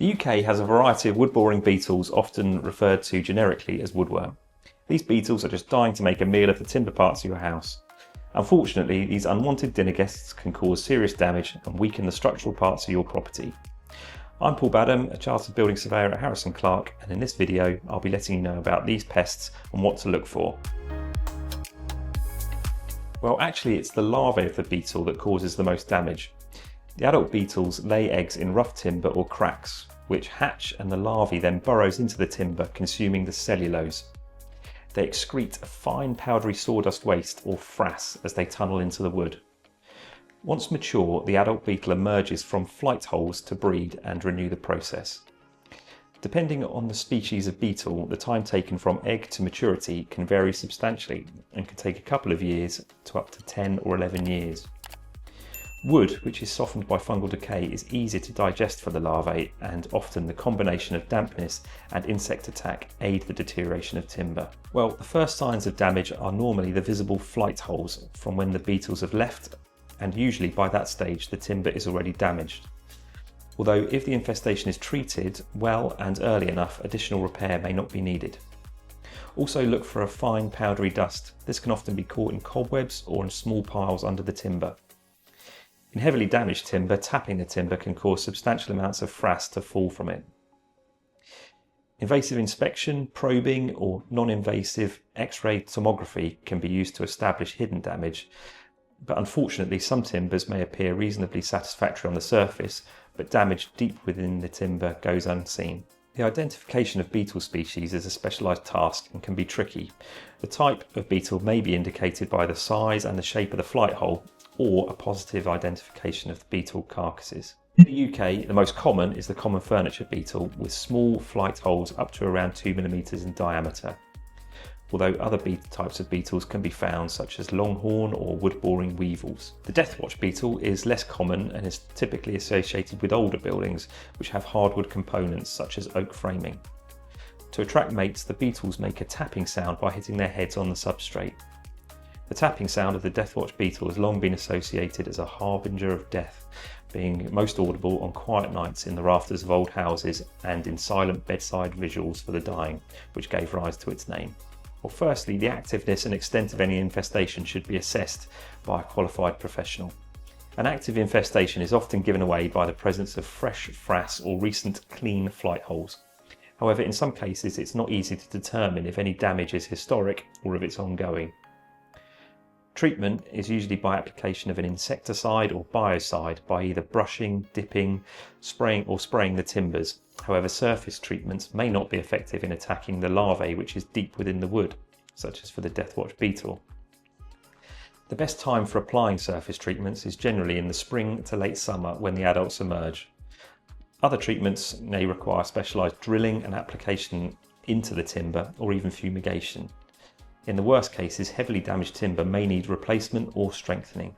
The UK has a variety of wood-boring beetles, often referred to generically as woodworm. These beetles are just dying to make a meal of the timber parts of your house. Unfortunately, these unwanted dinner guests can cause serious damage and weaken the structural parts of your property. I'm Paul Badham, a chartered building surveyor at Harrison Clarke, and in this video I'll be letting you know about these pests and what to look for. Well, actually it's the larvae of the beetle that causes the most damage. The adult beetles lay eggs in rough timber or cracks, which hatch and the larvae then burrows into the timber, consuming the cellulose. They excrete a fine powdery sawdust waste or frass as they tunnel into the wood. Once mature, the adult beetle emerges from flight holes to breed and renew the process. Depending on the species of beetle, the time taken from egg to maturity can vary substantially and can take a couple of years to up to 10 or 11 years. Wood, which is softened by fungal decay, is easier to digest for the larvae, and often the combination of dampness and insect attack aid the deterioration of timber. Well, the first signs of damage are normally the visible flight holes from when the beetles have left, and usually by that stage the timber is already damaged. Although if the infestation is treated well and early enough, additional repair may not be needed. Also look for a fine powdery dust. This can often be caught in cobwebs or in small piles under the timber. In heavily damaged timber, tapping the timber can cause substantial amounts of frass to fall from it. Invasive inspection, probing or non-invasive X-ray tomography can be used to establish hidden damage, but unfortunately some timbers may appear reasonably satisfactory on the surface, but damage deep within the timber goes unseen. The identification of beetle species is a specialised task and can be tricky. The type of beetle may be indicated by the size and the shape of the flight hole, or a positive identification of the beetle carcasses. In the UK, the most common is the common furniture beetle, with small flight holes up to around 2 mm in diameter. Although other types of beetles can be found, such as longhorn or wood-boring weevils. The deathwatch beetle is less common and is typically associated with older buildings which have hardwood components such as oak framing. To attract mates, the beetles make a tapping sound by hitting their heads on the substrate. The tapping sound of the deathwatch beetle has long been associated as a harbinger of death, being most audible on quiet nights in the rafters of old houses and in silent bedside visuals for the dying, which gave rise to its name. Well, firstly, the activeness and extent of any infestation should be assessed by a qualified professional. An active infestation is often given away by the presence of fresh frass or recent clean flight holes. However, in some cases it's not easy to determine if any damage is historic or if it's ongoing. Treatment is usually by application of an insecticide or biocide by either brushing, dipping, spraying the timbers. However, surface treatments may not be effective in attacking the larvae which is deep within the wood, such as for the deathwatch beetle. The best time for applying surface treatments is generally in the spring to late summer when the adults emerge. Other treatments may require specialised drilling and application into the timber or even fumigation. In the worst cases, heavily damaged timber may need replacement or strengthening.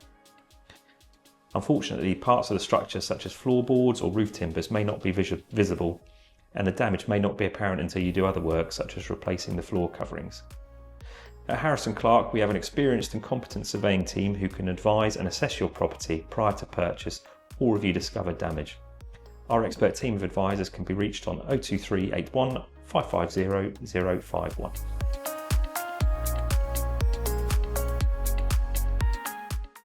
Unfortunately, parts of the structure such as floorboards or roof timbers may not be visible, and the damage may not be apparent until you do other work such as replacing the floor coverings. At Harrison Clarke, we have an experienced and competent surveying team who can advise and assess your property prior to purchase or if you discover damage. Our expert team of advisors can be reached on 02381 550 051.